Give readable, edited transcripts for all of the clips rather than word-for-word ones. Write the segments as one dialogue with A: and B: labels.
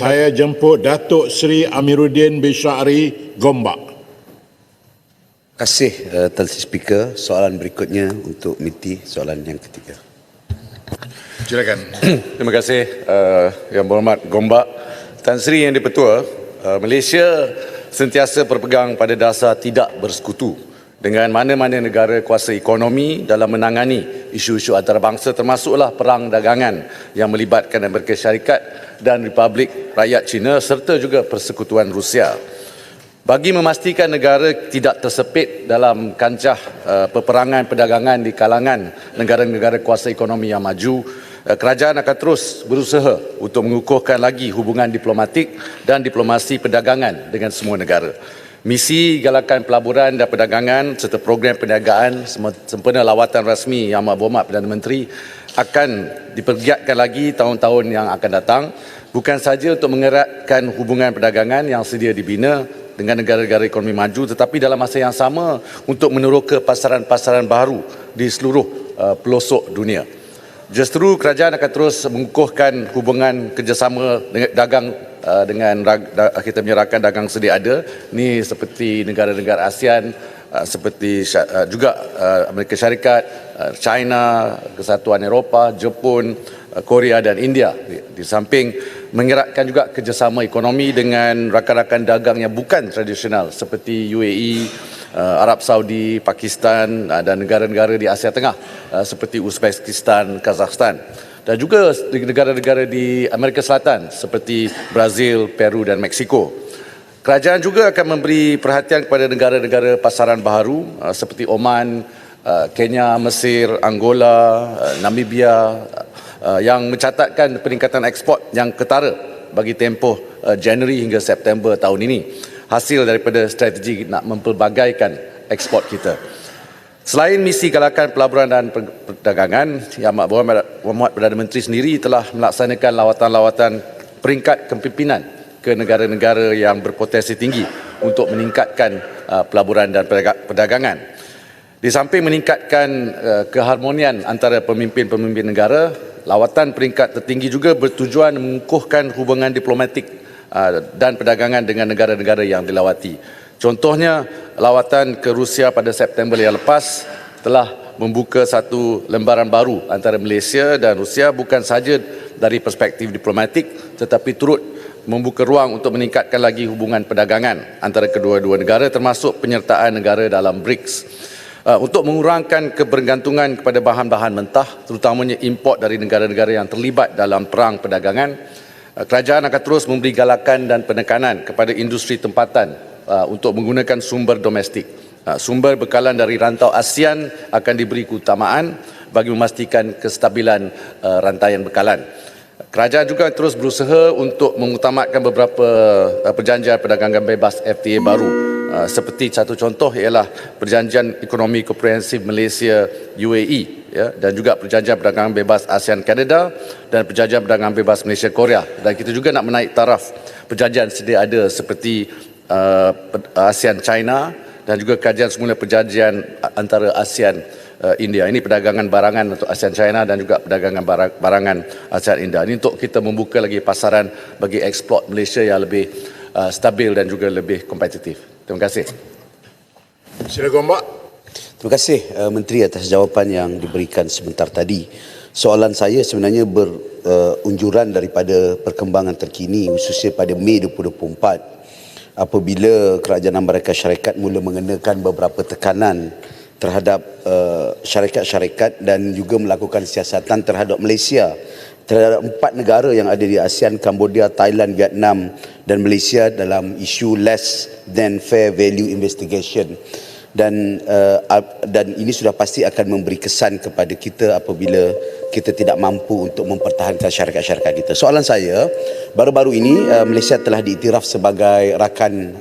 A: Saya jemput Datuk Seri Amiruddin bin Syahri Gombak.
B: Terima kasih Tan Sri Speaker. Soalan berikutnya untuk MITI, soalan yang ketiga.
A: Silakan.
C: Terima kasih Yang Berhormat Gombak. Tan Sri Yang di-Pertua, Malaysia sentiasa berpegang pada dasar tidak bersekutu dengan mana-mana negara kuasa ekonomi dalam menangani isu-isu antarabangsa, termasuklah perang dagangan yang melibatkan Amerika Syarikat dan Republik Rakyat China serta juga persekutuan Rusia. Bagi memastikan negara tidak tersepit dalam kancah peperangan perdagangan di kalangan negara-negara kuasa ekonomi yang maju, kerajaan akan terus berusaha untuk mengukuhkan lagi hubungan diplomatik dan diplomasi perdagangan dengan semua negara. Misi galakan pelaburan dan perdagangan serta program perniagaan sempena lawatan rasmi Yang Berhormat Perdana Menteri akan dipergiatkan lagi tahun-tahun yang akan datang, bukan sahaja untuk mengeratkan hubungan perdagangan yang sedia dibina dengan negara-negara ekonomi maju, tetapi dalam masa yang sama untuk meneroka pasaran-pasaran baru di seluruh pelosok dunia. Justru kerajaan akan terus mengukuhkan hubungan kerjasama dagang dengan kita punya rakan dagang sedia ada ni seperti negara-negara ASEAN, seperti juga Amerika Syarikat, China, Kesatuan Eropah, Jepun, Korea dan India. Di samping mengeratkan juga kerjasama ekonomi dengan rakan-rakan dagang yang bukan tradisional seperti UAE, Arab Saudi, Pakistan dan negara-negara di Asia Tengah seperti Uzbekistan, Kazakhstan, dan juga negara-negara di Amerika Selatan seperti Brazil, Peru dan Meksiko. Kerajaan juga akan memberi perhatian kepada negara-negara pasaran baharu seperti Oman, Kenya, Mesir, Angola, Namibia yang mencatatkan peningkatan ekspor yang ketara bagi tempoh Januari hingga September tahun ini, hasil daripada strategi nak mempelbagaikan ekspor kita. Selain misi galakan pelaburan dan perdagangan, Yang Berhormat Perdana Menteri sendiri telah melaksanakan lawatan-lawatan peringkat kepimpinan ke negara-negara yang berpotensi tinggi untuk meningkatkan pelaburan dan perdagangan. Di samping meningkatkan keharmonian antara pemimpin-pemimpin negara, lawatan peringkat tertinggi juga bertujuan mengukuhkan hubungan diplomatik dan perdagangan dengan negara-negara yang dilawati. Contohnya, lawatan ke Rusia pada September yang lepas telah membuka satu lembaran baru antara Malaysia dan Rusia, bukan sahaja dari perspektif diplomatik tetapi turut membuka ruang untuk meningkatkan lagi hubungan perdagangan antara kedua-dua negara, termasuk penyertaan negara dalam BRICS. Untuk mengurangkan kebergantungan kepada bahan-bahan mentah, terutamanya import dari negara-negara yang terlibat dalam perang perdagangan, kerajaan akan terus memberi galakan dan penekanan kepada industri tempatan untuk menggunakan sumber domestik. Sumber bekalan dari rantau ASEAN akan diberi keutamaan bagi memastikan kestabilan rantaian bekalan. Kerajaan juga terus berusaha untuk mengutamakan beberapa perjanjian perdagangan bebas FTA baru. Seperti satu contoh ialah Perjanjian Ekonomi Komprehensif Malaysia UAE, dan juga Perjanjian Perdagangan Bebas ASEAN Kanada dan Perjanjian Perdagangan Bebas Malaysia Korea. Dan kita juga nak menaik taraf perjanjian sedia ada seperti ASEAN China dan juga kajian semula perjanjian antara ASEAN India. Ini perdagangan barangan untuk ASEAN China dan juga perdagangan barangan ASEAN India. Ini untuk kita membuka lagi pasaran bagi ekspor Malaysia yang lebih stabil dan juga lebih kompetitif. Terima kasih.
A: Sila Gombak.
B: Terima kasih Menteri atas jawapan yang diberikan sebentar tadi. Soalan saya sebenarnya berunjuran daripada perkembangan terkini, khususnya pada Mei 2024 apabila Kerajaan Amerika Syarikat mula mengenakan beberapa tekanan terhadap syarikat-syarikat dan juga melakukan siasatan terhadap Malaysia, terhadap 4 negara yang ada di ASEAN, Cambodia, Thailand, Vietnam dan Malaysia dalam isu less than fair value investigation. Dan ini sudah pasti akan memberi kesan kepada kita apabila kita tidak mampu untuk mempertahankan syarikat-syarikat kita. Soalan saya, baru-baru ini Malaysia telah diiktiraf sebagai rakan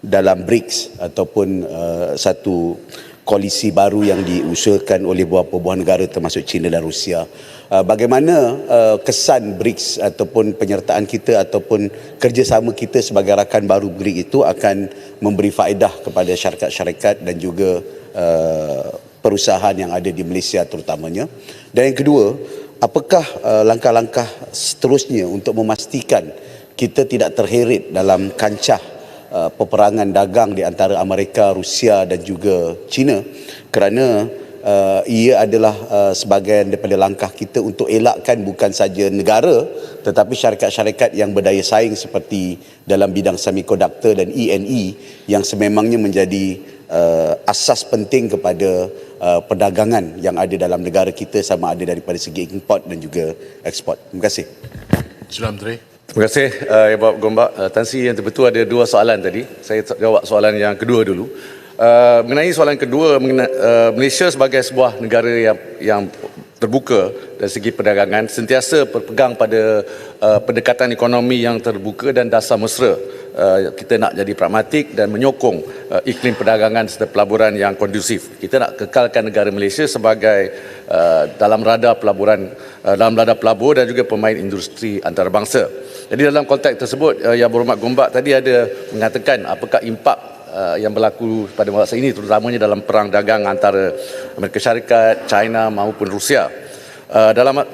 B: dalam BRICS ataupun satu koalisi baru yang diusahakan oleh beberapa buah negara termasuk China dan Rusia. Bagaimana kesan BRICS ataupun penyertaan kita ataupun kerjasama kita sebagai rakan baru BRICS itu akan memberi faedah kepada syarikat-syarikat dan juga perusahaan yang ada di Malaysia terutamanya. Dan yang kedua, apakah langkah-langkah seterusnya untuk memastikan kita tidak terheret dalam kancah peperangan dagang di antara Amerika, Rusia dan juga China, kerana ia adalah sebahagian daripada langkah kita untuk elakkan bukan saja negara tetapi syarikat-syarikat yang berdaya saing seperti dalam bidang semikonduktor dan E&E yang sememangnya menjadi asas penting kepada perdagangan yang ada dalam negara kita, sama ada daripada segi import dan juga ekspor. Terima kasih.
A: Sila Menteri.
C: Terima kasih Ya Bapak Gombak. Tan Sri, yang terbetul ada dua soalan tadi. Saya jawab soalan yang kedua dulu. Mengenai soalan kedua, Malaysia sebagai sebuah negara yang terbuka dari segi perdagangan sentiasa berpegang pada pendekatan ekonomi yang terbuka dan dasar mesra. Kita nak jadi pragmatik dan menyokong iklim perdagangan serta pelaburan yang kondusif. Kita nak kekalkan negara Malaysia sebagai dalam radar pelabur dan juga pemain industri antarabangsa. Jadi dalam konteks tersebut, Yang Berhormat Gombak tadi ada mengatakan apakah impak yang berlaku pada masa ini, terutamanya dalam perang dagang antara Amerika Syarikat, China maupun Rusia.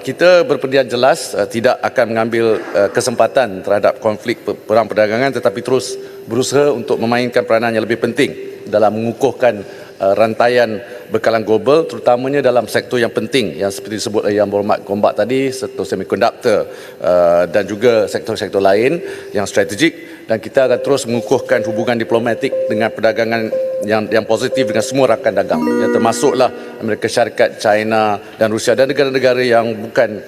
C: Kita berperdian jelas tidak akan mengambil kesempatan terhadap konflik perang perdagangan, tetapi terus berusaha untuk memainkan peranan yang lebih penting dalam mengukuhkan rantaian bekalan global, terutamanya dalam sektor yang penting yang seperti disebut Yang Berhormat Gombak tadi, sektor semikonduktor dan juga sektor-sektor lain yang strategik. Dan kita akan terus mengukuhkan hubungan diplomatik dengan perdagangan yang positif dengan semua rakan dagang, yang termasuklah Amerika Syarikat, China dan Rusia dan negara-negara yang bukan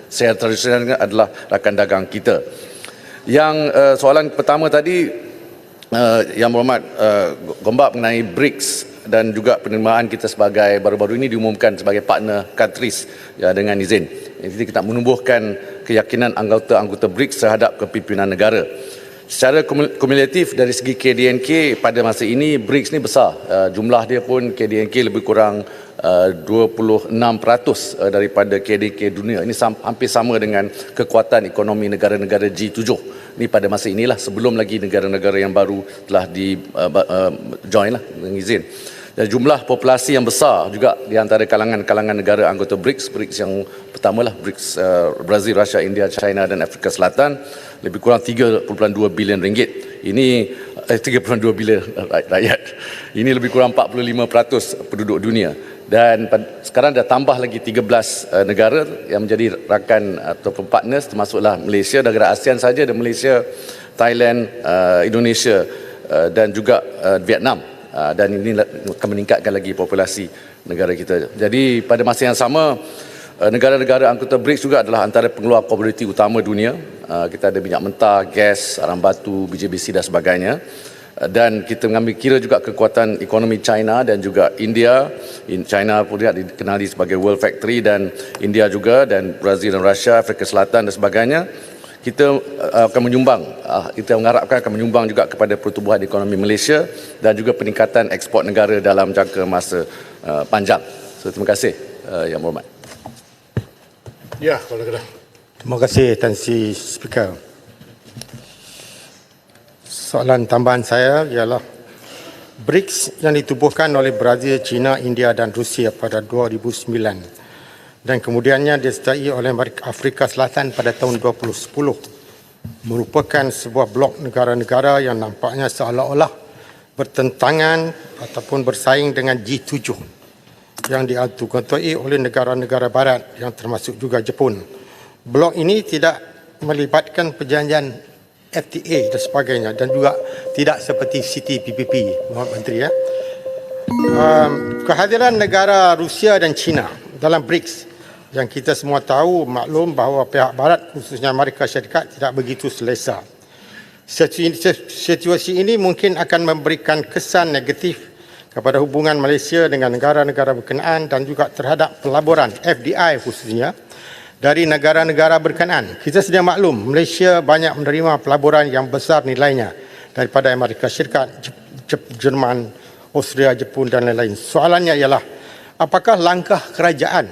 C: secara tradisionalnya adalah rakan dagang kita. Yang soalan pertama tadi, Yang Berhormat Gombak mengenai BRICS dan juga penerimaan kita sebagai baru-baru ini diumumkan sebagai partner countries dengan izin. Jadi kita menumbuhkan keyakinan anggota-anggota BRICS terhadap kepimpinan negara. Secara kumulatif dari segi KDNK pada masa ini, BRICS ni besar. Jumlah dia pun KDNK lebih kurang 26% daripada KDNK dunia. Ini hampir sama dengan kekuatan ekonomi negara-negara G7. Ini pada masa inilah, sebelum lagi negara-negara yang baru telah join lah dengan izin. Dan jumlah populasi yang besar juga di antara kalangan negara anggota BRICS. BRICS yang pertamalah BRICS Brazil, Rusia, India, China dan Afrika Selatan, lebih kurang 3.2 bilion ringgit. Ini 3.2 bilion rakyat. Ini lebih kurang 45% penduduk dunia. Dan sekarang dah tambah lagi 13 negara yang menjadi rakan ataupun partners, termasuklah Malaysia, negara ASEAN saja ada Malaysia, Thailand, Indonesia dan juga Vietnam. Dan ini akan meningkatkan lagi populasi negara kita. Jadi pada masa yang sama, negara-negara anggota BRICS juga adalah antara pengeluar komoditi utama dunia. Kita ada minyak mentah, gas, arang batu, biji besi dan sebagainya. Dan kita mengambil kira juga kekuatan ekonomi China dan juga India. China pun dikenali sebagai World Factory, dan India juga, dan Brazil dan Rusia, Afrika Selatan dan sebagainya. Kita akan menyumbang, kita mengharapkan akan menyumbang juga kepada pertumbuhan ekonomi Malaysia dan juga peningkatan ekspor negara dalam jangka masa panjang. So, terima kasih Yang Berhormat.
A: Ya, kalau kena.
D: Terima kasih Tan Sri Speaker. Soalan tambahan saya ialah BRICS yang ditubuhkan oleh Brazil, China, India dan Rusia pada 2009 dan kemudiannya disertai oleh Afrika Selatan pada tahun 2010 merupakan sebuah blok negara-negara yang nampaknya seolah-olah bertentangan ataupun bersaing dengan G7 yang diatur-ketuai oleh negara-negara barat yang termasuk juga Jepun. Blok ini tidak melibatkan perjanjian FTA dan sebagainya, dan juga tidak seperti CPTPP, Mohon Menteri. Kehadiran negara Rusia dan China dalam BRICS yang kita semua tahu, maklum bahawa pihak barat khususnya Amerika Syarikat tidak begitu selesa. Situasi ini mungkin akan memberikan kesan negatif kepada hubungan Malaysia dengan negara-negara berkenaan dan juga terhadap pelaburan FDI khususnya dari negara-negara berkenaan. Kita sedia maklum Malaysia banyak menerima pelaburan yang besar nilainya daripada Amerika Syarikat, Jerman, Austria, Jepun dan lain-lain. Soalannya ialah, apakah langkah kerajaan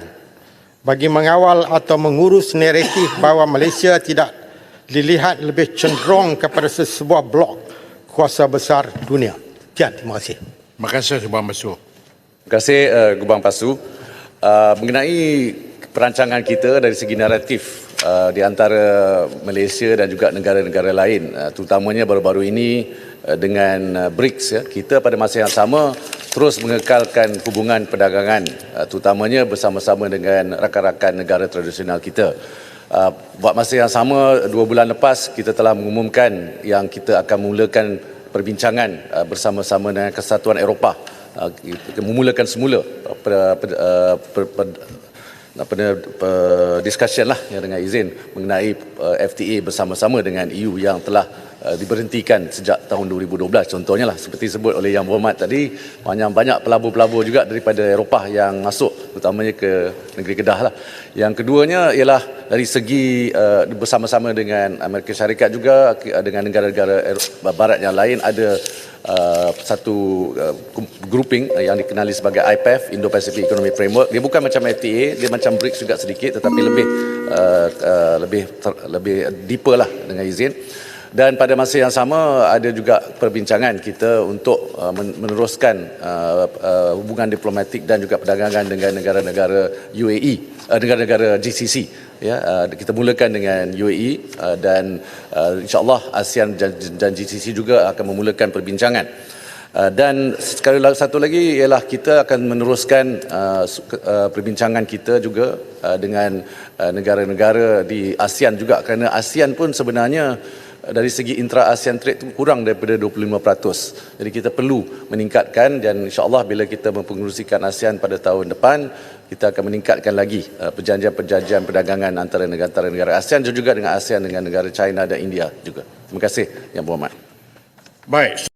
D: bagi mengawal atau mengurus naratif bahawa Malaysia tidak dilihat lebih cenderung kepada sebuah blok kuasa besar dunia? Terima kasih.
A: Terima kasih, Gubang Pasu.
C: Terima kasih Gubang Pasu. Mengenai perancangan kita dari segi naratif di antara Malaysia dan juga negara-negara lain, terutamanya baru-baru ini dengan BRICS, ya, kita pada masa yang sama terus mengekalkan hubungan perdagangan, terutamanya bersama-sama dengan rakan-rakan negara tradisional kita. Buat masa yang sama, 2 bulan lepas kita telah mengumumkan yang kita akan memulakan perbincangan bersama-sama dengan Kesatuan Eropah, memulakan semula discussion lah ya, dengan izin mengenai FTA bersama-sama dengan EU yang telah diberhentikan sejak tahun 2012. Contohnya lah seperti disebut oleh Yang Berhormat tadi, banyak pelabur-pelabur juga daripada Eropah yang masuk, terutamanya ke negeri Kedah lah. Yang keduanya ialah dari segi bersama-sama dengan Amerika Syarikat juga, dengan negara-negara Barat yang lain ada satu grouping yang dikenali sebagai IPEF, Indo-Pacific Economic Framework. Dia bukan macam FTA, dia macam BRICS juga sedikit, tetapi lebih deeper lah dengan izin. Dan pada masa yang sama ada juga perbincangan kita untuk meneruskan hubungan diplomatik dan juga perdagangan dengan negara-negara UAE, negara-negara GCC. Ya, kita mulakan dengan UAE dan insya-Allah ASEAN dan GCC juga akan memulakan perbincangan. Dan sekali satu lagi ialah kita akan meneruskan perbincangan kita juga dengan negara-negara di ASEAN juga, kerana ASEAN pun sebenarnya dari segi intra-ASEAN trade itu kurang daripada 25%. Jadi kita perlu meningkatkan, dan insya-Allah bila kita mempengerusikan ASEAN pada tahun depan, kita akan meningkatkan lagi perjanjian perdagangan antara negara-negara ASEAN dan juga dengan ASEAN dengan negara China dan India juga. Terima kasih Yang Berhormat.
A: Baik.